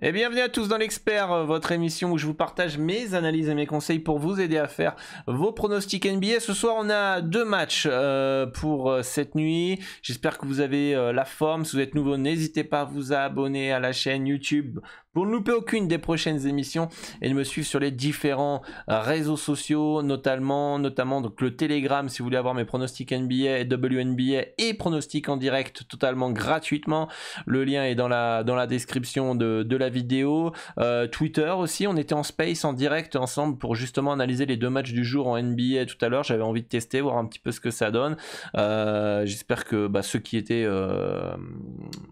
Et bienvenue à tous dans l'Expert, votre émission où je vous partage mes analyses et mes conseils pour vous aider à faire vos pronostics NBA. Ce soir, on a deux matchs pour cette nuit. J'espère que vous avez la forme. Si vous êtes nouveau, n'hésitez pas à vous abonner à la chaîne YouTube pour ne louper aucune des prochaines émissions et de me suivre sur les différents réseaux sociaux, notamment donc le Telegram si vous voulez avoir mes pronostics NBA, WNBA et pronostics en direct totalement gratuitement. Le lien est dans la description de la vidéo. Twitter aussi, on était en space en direct ensemble pour justement analyser les deux matchs du jour en NBA tout à l'heure. J'avais envie de tester, voir un petit peu ce que ça donne. J'espère que ceux qui étaient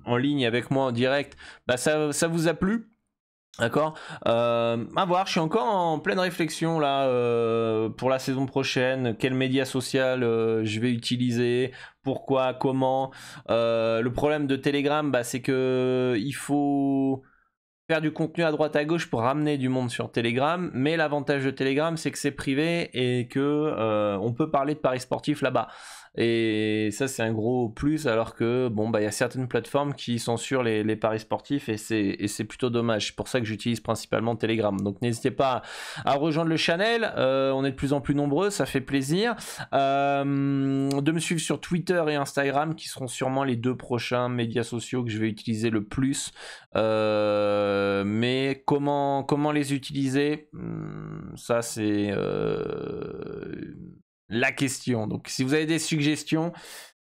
en ligne avec moi en direct, ça vous a plu. D'accord, à voir, je suis encore en pleine réflexion là pour la saison prochaine, quel média social je vais utiliser, pourquoi, comment. Le problème de Telegram, c'est que il faut faire du contenu à droite à gauche pour ramener du monde sur Telegram, mais l'avantage de Telegram c'est que c'est privé et que on peut parler de paris sportifs là-bas. Et ça c'est un gros plus, alors que il y a certaines plateformes qui censurent les paris sportifs et c'est plutôt dommage. C'est pour ça que j'utilise principalement Telegram. Donc n'hésitez pas à rejoindre le channel, on est de plus en plus nombreux, ça fait plaisir. De me suivre sur Twitter et Instagram qui seront sûrement les deux prochains médias sociaux que je vais utiliser le plus. Mais comment les utiliser, ça c'est la question. Donc si vous avez des suggestions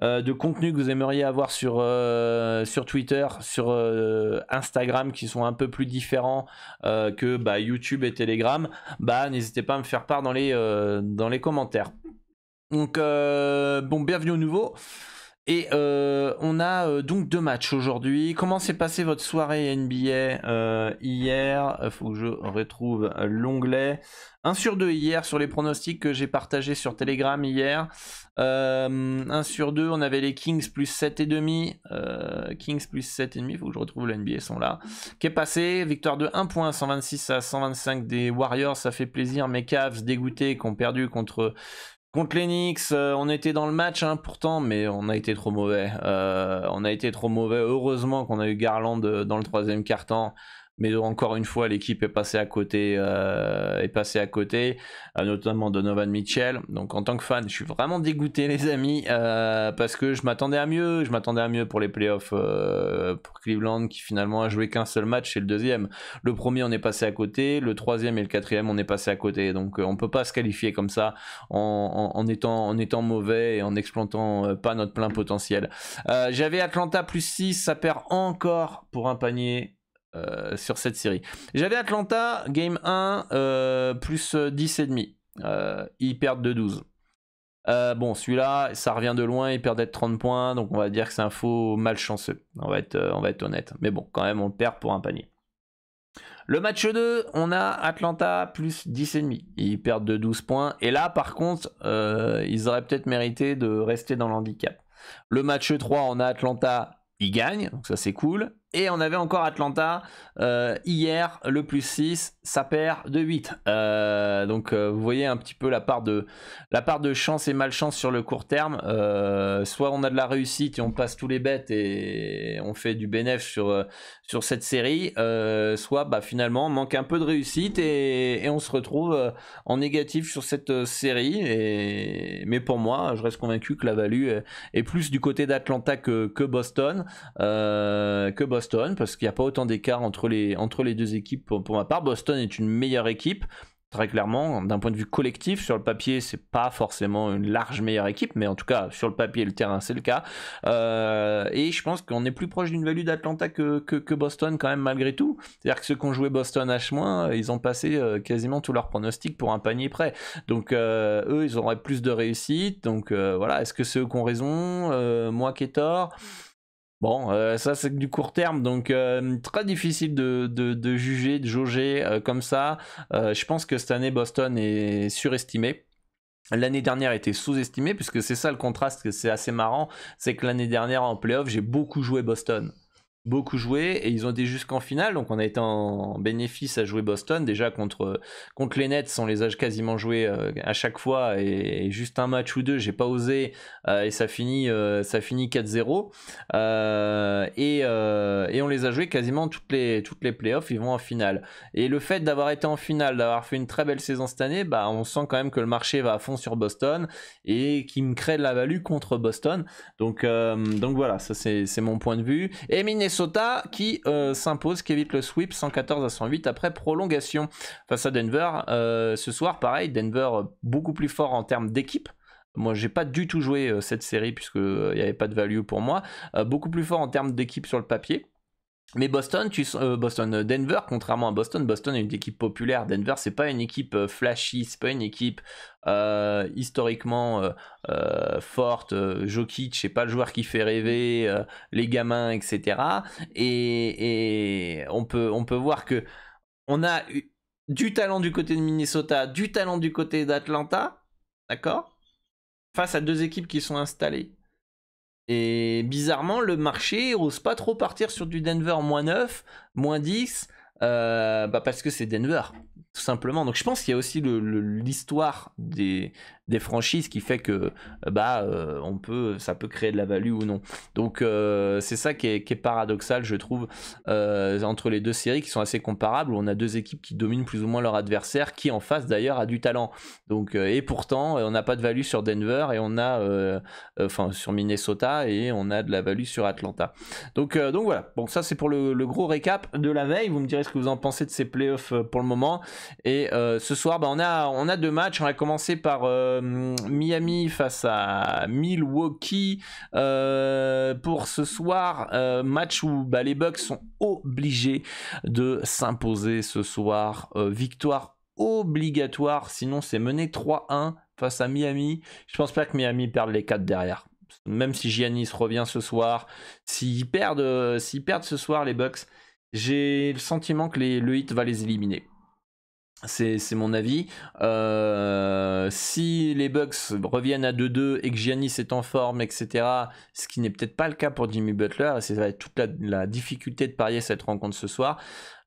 de contenu que vous aimeriez avoir sur Twitter, sur Instagram, qui sont un peu plus différents que YouTube et Telegram, n'hésitez pas à me faire part dans les commentaires. Donc bienvenue au nouveau. Et on a donc deux matchs aujourd'hui. Comment s'est passée votre soirée NBA hier? Il faut que je retrouve l'onglet. 1 sur 2 hier sur les pronostics que j'ai partagé sur Telegram hier. 1 sur 2, on avait les Kings plus 7,5. Kings plus 7,5, il faut que je retrouve le NBA, sont là. Qui est passé, victoire de 1 point, 126 à 125 des Warriors, ça fait plaisir. Mes Cavs dégoûtés qui ont perdu contre les Knicks. On était dans le match pourtant, mais on a été trop mauvais. Heureusement qu'on a eu Garland dans le troisième quart-temps. Mais encore une fois, l'équipe est passée à côté, notamment Donovan Mitchell. Donc en tant que fan, je suis vraiment dégoûté, les amis, parce que je m'attendais à mieux. Je m'attendais à mieux pour les playoffs pour Cleveland, qui finalement a joué qu'un seul match, c'est le deuxième. Le premier, on est passé à côté. Le troisième et le quatrième, on est passé à côté. Donc on peut pas se qualifier comme ça en étant mauvais et en n'exploitant pas notre plein potentiel. J'avais Atlanta plus 6, ça perd encore pour un panier. Sur cette série. J'avais Atlanta, game 1, plus 10,5. Ils perdent de 12. Celui-là, ça revient de loin, ils perdent de 30 points, donc on va dire que c'est un faux malchanceux. On va être honnête. Mais bon, quand même, on le perd pour un panier. Le match 2, on a Atlanta plus 10,5. Ils perdent de 12 points. Et là, par contre, ils auraient peut-être mérité de rester dans l'handicap. Le match 3, on a Atlanta, ils gagnent, donc ça c'est cool. Et on avait encore Atlanta hier, le plus 6, ça perd de 8. Donc vous voyez un petit peu la part de chance et malchance sur le court terme. Soit on a de la réussite et on passe tous les bêtes et on fait du bénéf sur cette série, soit finalement on manque un peu de réussite et on se retrouve en négatif sur cette série. Mais pour moi, je reste convaincu que la value est plus du côté d'Atlanta que Boston. Parce qu'il n'y a pas autant d'écart entre les deux équipes. Pour ma part, Boston est une meilleure équipe, très clairement, d'un point de vue collectif. Sur le papier, c'est pas forcément une large meilleure équipe, mais en tout cas sur le papier et le terrain c'est le cas, et je pense qu'on est plus proche d'une value d'Atlanta que Boston quand même, malgré tout. C'est-à-dire que ceux qui ont joué Boston H-, ils ont passé quasiment tous leurs pronostics pour un panier près, donc eux ils auraient plus de réussite. Donc voilà, est-ce que c'est eux qui ont raison, moi qui ai tort? Bon, ça c'est du court terme, donc très difficile de juger, de jauger comme ça. Je pense que cette année Boston est surestimé. L'année dernière était sous-estimée, puisque c'est ça le contraste, que c'est assez marrant, c'est que l'année dernière en playoff j'ai beaucoup joué Boston. beaucoup joué et ils ont été jusqu'en finale, donc on a été en bénéfice à jouer Boston. Déjà contre les Nets, on les a quasiment joués à chaque fois et juste un match ou deux, j'ai pas osé et ça finit 4-0 et on les a joués quasiment toutes les playoffs, ils vont en finale. Et le fait d'avoir été en finale, d'avoir fait une très belle saison cette année, bah on sent quand même que le marché va à fond sur Boston et qui me crée de la value contre Boston. Donc voilà, ça c'est mon point de vue. Et Minnesota qui s'impose, qui évite le sweep 114-108 après prolongation face à Denver. Ce soir, pareil, Denver beaucoup plus fort en termes d'équipe. Moi, j'ai pas du tout joué cette série puisqu'il n'y avait pas de value pour moi. Beaucoup plus fort en termes d'équipe sur le papier. Mais Denver, contrairement à Boston est une équipe populaire. Denver, c'est pas une équipe flashy, c'est pas une équipe historiquement forte. Jokic, c'est pas le joueur qui fait rêver les gamins, etc. Et on peut voir que on a du talent du côté de Minnesota, du talent du côté d'Atlanta, d'accord, face à deux équipes qui sont installées. Et bizarrement, le marché n'ose pas trop partir sur du Denver -9, -10, parce que c'est Denver, tout simplement. Donc je pense qu'il y a aussi l'histoire des franchises qui fait que ça peut créer de la value ou non. Donc c'est ça qui est paradoxal, je trouve, entre les deux séries qui sont assez comparables, où on a deux équipes qui dominent plus ou moins leur adversaire, qui en face d'ailleurs a du talent. Donc, et pourtant, on n'a pas de value sur Denver et on a, sur Minnesota, et on a de la value sur Atlanta. Donc voilà. Bon, ça c'est pour le gros récap de la veille. Vous me direz ce que vous en pensez de ces playoffs pour le moment. Et ce soir, on a deux matchs. On va commencer par Miami face à Milwaukee pour ce soir, match où les Bucks sont obligés de s'imposer ce soir, victoire obligatoire, sinon c'est mené 3-1 face à Miami. Je pense pas que Miami perde les 4 derrière, même si Giannis revient ce soir. S'ils perdent ce soir les Bucks, j'ai le sentiment que le Heat va les éliminer. C'est mon avis. Si les Bucks reviennent à 2-2 et que Giannis est en forme, etc., ce qui n'est peut-être pas le cas pour Jimmy Butler, et ça va être toute la difficulté de parier cette rencontre ce soir.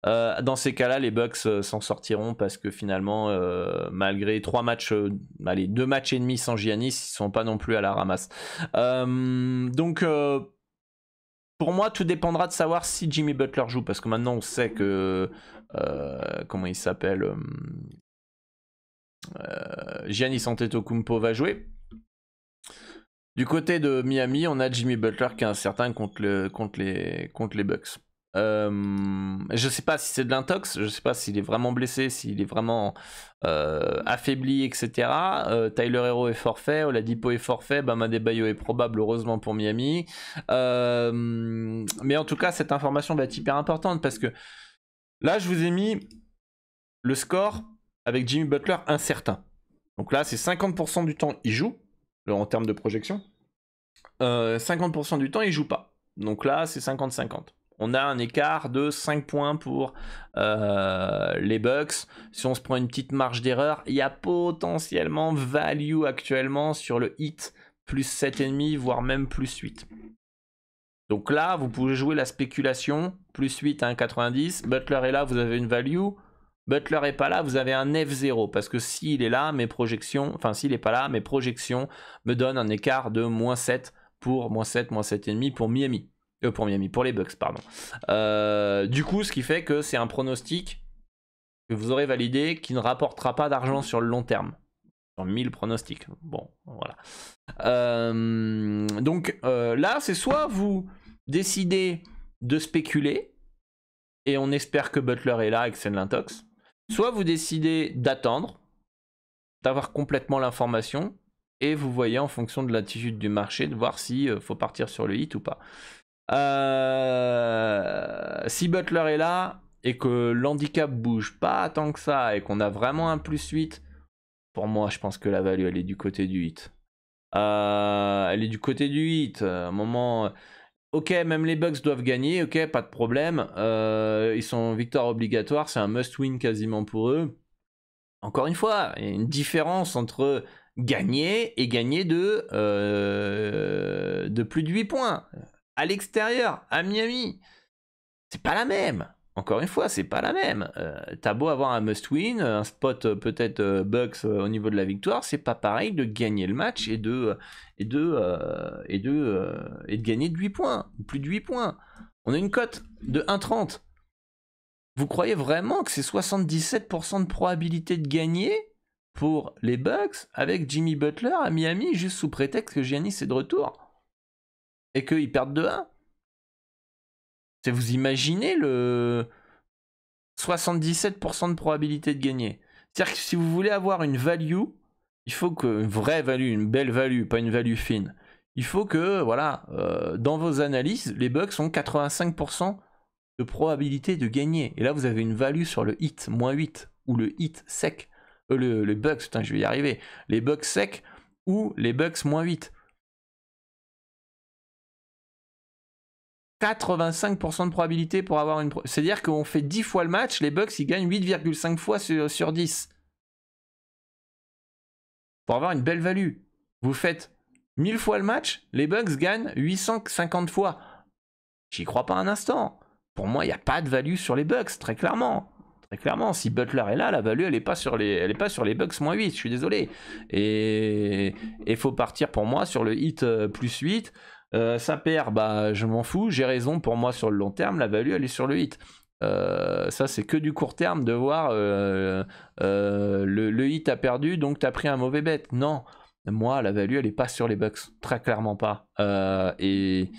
Dans ces cas-là, les Bucks s'en sortiront parce que finalement, malgré 2 matchs et demi sans Giannis, ils sont pas non plus à la ramasse. Donc pour moi, tout dépendra de savoir si Jimmy Butler joue, parce que maintenant on sait que comment il s'appelle, Giannis Antetokounmpo va jouer. Du côté de Miami, on a Jimmy Butler qui est incertain contre les Bucks. Je sais pas si c'est de l'intox, je sais pas s'il est vraiment blessé, s'il est vraiment affaibli, etc. Tyler Hero est forfait, Oladipo est forfait, Bam Adebayo est probable, heureusement pour Miami. Mais en tout cas, cette information va être hyper importante parce que là, je vous ai mis le score avec Jimmy Butler incertain. Donc là, c'est 50% du temps il joue, en termes de projection. 50% du temps il joue pas. Donc là, c'est 50-50. On a un écart de 5 points pour les Bucks. Si on se prend une petite marge d'erreur, il y a potentiellement value actuellement sur le Heat, plus 7,5, voire même plus 8. Donc là, vous pouvez jouer la spéculation, plus 8 à 1,90. Butler est là, vous avez une value. Butler est pas là, vous avez un F0. Parce que s'il est là, s'il est pas là, mes projections me donnent un écart de -7 pour -7,5 pour Miami. Pour les Bucks, pardon. Du coup, ce qui fait que c'est un pronostic que vous aurez validé qui ne rapportera pas d'argent sur le long terme. Sur 1000 pronostics. Bon, voilà. Donc là, c'est soit vous décidez de spéculer et on espère que Butler est là et que c'est de l'intox, soit vous décidez d'attendre, d'avoir complètement l'information et vous voyez en fonction de l'attitude du marché de voir si faut partir sur le hit ou pas. Si Butler est là et que l'handicap bouge pas tant que ça et qu'on a vraiment un plus 8, pour moi je pense que la value elle est du côté du 8. Elle est du côté du 8. À un moment, ok, même les Bucks doivent gagner, ok, pas de problème. Ils sont victoire obligatoire, c'est un must-win quasiment pour eux. Encore une fois, il y a une différence entre gagner et gagner de plus de 8 points. À l'extérieur, à Miami. c'est pas la même. Encore une fois, c'est pas la même. T'as beau avoir un must-win, un spot peut-être Bucks au niveau de la victoire, c'est pas pareil de gagner le match et de gagner de 8 points, plus de 8 points. On a une cote de 1,30. Vous croyez vraiment que c'est 77% de probabilité de gagner pour les Bucks avec Jimmy Butler à Miami juste sous prétexte que Giannis est de retour et qu'ils perdent 2-1? Vous imaginez le 77% de probabilité de gagner. C'est-à-dire que si vous voulez avoir une value, il faut que, une vraie value, une belle value, pas une value fine, il faut que, voilà, dans vos analyses, les Bucks ont 85% de probabilité de gagner. Et là, vous avez une value sur le hit, moins 8, ou le hit sec. Le Bucks, putain, je vais y arriver. Les Bucks secs ou les Bucks moins 8. 85% de probabilité pour avoir une... C'est-à-dire qu'on fait 10 fois le match, les Bucks, ils gagnent 8,5 fois sur 10. Pour avoir une belle value. Vous faites 1000 fois le match, les Bucks gagnent 850 fois. J'y crois pas un instant. Pour moi, il n'y a pas de value sur les Bucks, très clairement. Très clairement, si Butler est là, la value, elle n'est pas sur les Bucks moins 8, je suis désolé. Et il faut partir pour moi sur le hit plus 8. Ça perd, bah je m'en fous, j'ai raison, pour moi sur le long terme, la value elle est sur le hit. Ça c'est que du court terme de voir le hit a perdu donc t'as pris un mauvais bet. Non, moi la value elle est pas sur les Bucks, très clairement pas. Et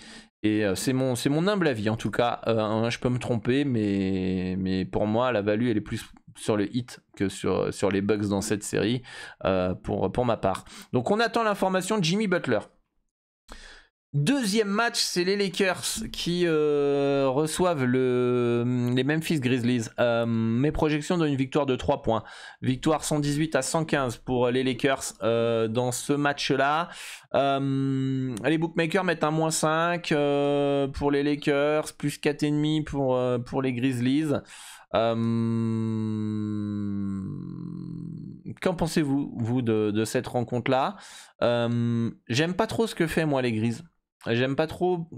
c'est mon humble avis en tout cas. Je peux me tromper, mais pour moi la value elle est plus sur le hit que sur les Bucks dans cette série pour ma part. Donc on attend l'information de Jimmy Butler. Deuxième match, c'est les Lakers qui reçoivent les Memphis Grizzlies. Mes projections donnent une victoire de 3 points. Victoire 118-115 pour les Lakers dans ce match-là. Les bookmakers mettent un -5 pour les Lakers, plus 4,5 pour les Grizzlies. Qu'en pensez-vous, vous, de cette rencontre-là? J'aime pas trop ce que fait, moi, les Grizzlies. J'aime pas trop...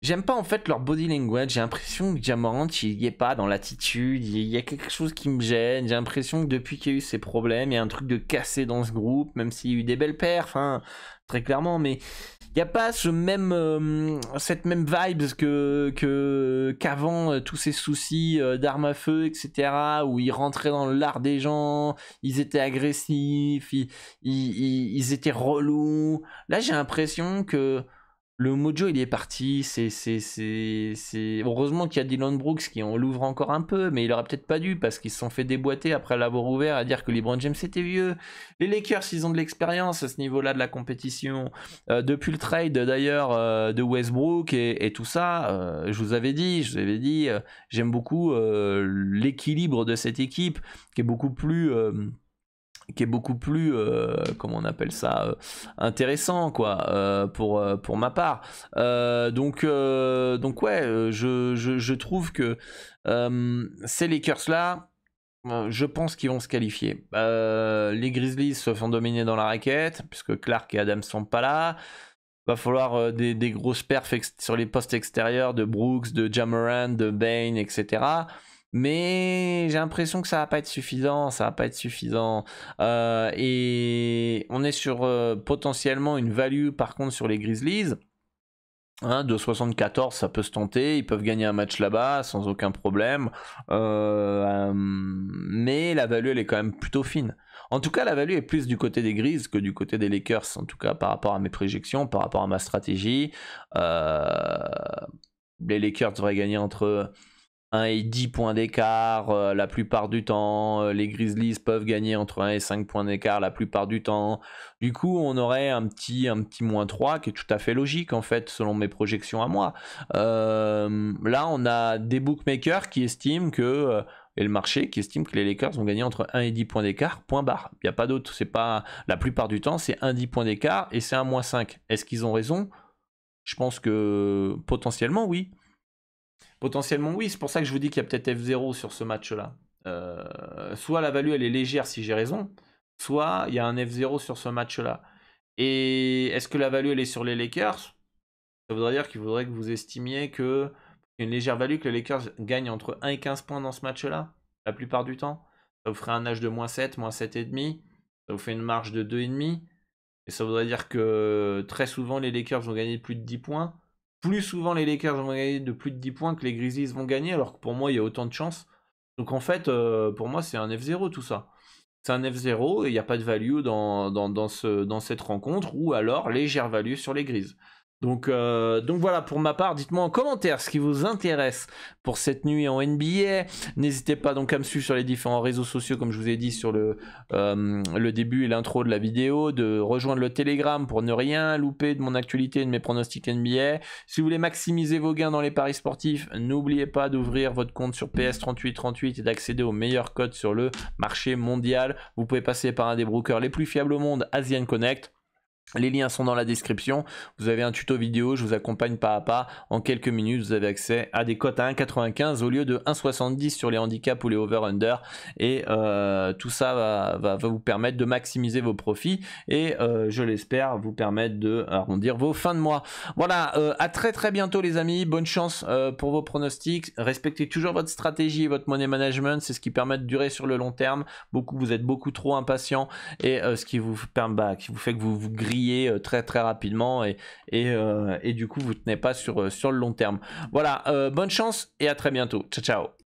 J'aime pas en fait leur body language. J'ai l'impression que Ja Morant il y est pas dans l'attitude. Il y a quelque chose qui me gêne. J'ai l'impression que depuis qu'il y a eu ces problèmes, il y a un truc de cassé dans ce groupe, même s'il y a eu des belles perfs, hein, très clairement, mais il n'y a pas cette même vibes qu'avant tous ces soucis d'armes à feu, etc., où ils rentraient dans l'art des gens, ils étaient agressifs, ils étaient relous. Là, j'ai l'impression que le mojo il est parti. Heureusement qu'il y a Dillon Brooks qui on l'ouvre encore un peu, mais il aurait peut-être pas dû parce qu'ils se sont fait déboîter après l'avoir ouvert à dire que LeBron James était vieux. Les Lakers ils ont de l'expérience à ce niveau-là de la compétition depuis le trade d'ailleurs de Westbrook et tout ça. Je vous avais dit j'aime beaucoup l'équilibre de cette équipe qui est beaucoup plus comment on appelle ça, intéressant quoi, pour ma part. Donc ouais, je trouve que ces Lakers là, je pense qu'ils vont se qualifier. Les Grizzlies se font dominer dans la raquette puisque Clark et Adams sont pas là. Va falloir des grosses perfs sur les postes extérieurs de Brooks, de Ja Morant, de Bane, etc. Mais j'ai l'impression que ça va pas être suffisant, et on est sur potentiellement une value par contre sur les Grizzlies. De 74, ça peut se tenter, ils peuvent gagner un match là-bas sans aucun problème, mais la value elle est quand même plutôt fine. En tout cas, la value est plus du côté des Grizzlies que du côté des Lakers, en tout cas par rapport à mes projections, par rapport à ma stratégie. Les Lakers devraient gagner entre 1 et 10 points d'écart la plupart du temps. Les Grizzlies peuvent gagner entre 1 et 5 points d'écart la plupart du temps. Du coup, on aurait un petit -3 qui est tout à fait logique en fait, selon mes projections à moi. Là, on a des bookmakers qui estiment que... et le marché qui estime que les Lakers vont gagner entre 1 et 10 points d'écart, point barre. Il n'y a pas d'autre. C'est pas... La plupart du temps, c'est 1-10 points d'écart et c'est un -5. Est-ce qu'ils ont raison? Je pense que potentiellement, oui. Potentiellement oui, c'est pour ça que je vous dis qu'il y a peut-être F0 sur ce match-là. Soit la value elle est légère si j'ai raison, soit il y a un F0 sur ce match-là. Et est-ce que la value elle est sur les Lakers? Ça voudrait dire qu'il faudrait que vous estimiez que une légère value que les Lakers gagnent entre 1 et 15 points dans ce match-là, la plupart du temps. Ça vous ferait un âge de -7, -7,5. Ça vous fait une marge de 2,5. Et ça voudrait dire que très souvent les Lakers vont gagner de plus de 10 points. Plus souvent les Lakers vont gagner de plus de 10 points que les Grizzlies vont gagner, alors que pour moi il y a autant de chances. Donc en fait, pour moi c'est un F0 tout ça. C'est un F0 et il n'y a pas de value dans cette rencontre, ou alors légère value sur les Grizzlies. Donc voilà, pour ma part, dites-moi en commentaire ce qui vous intéresse pour cette nuit en NBA. N'hésitez pas donc à me suivre sur les différents réseaux sociaux, comme je vous ai dit sur le début et l'intro de la vidéo, de rejoindre le Telegram pour ne rien louper de mon actualité et de mes pronostics NBA. Si vous voulez maximiser vos gains dans les paris sportifs, n'oubliez pas d'ouvrir votre compte sur PS3838 et d'accéder aux meilleurs codes sur le marché mondial. Vous pouvez passer par un des brokers les plus fiables au monde, Asian Connect. Les liens sont dans la description. Vous avez un tuto vidéo, je vous accompagne pas à pas. En quelques minutes, vous avez accès à des cotes à 1,95 au lieu de 1,70 sur les handicaps ou les over-under. Et tout ça va vous permettre de maximiser vos profits et je l'espère vous permettre de arrondir vos fins de mois. Voilà, à très bientôt les amis. Bonne chance pour vos pronostics. Respectez toujours votre stratégie et votre money management. C'est ce qui permet de durer sur le long terme. Vous êtes beaucoup trop impatient et ce qui vous permet, qui vous fait que vous vous grillez très rapidement et du coup vous tenez pas sur le long terme. Voilà, bonne chance et à très bientôt. Ciao ciao.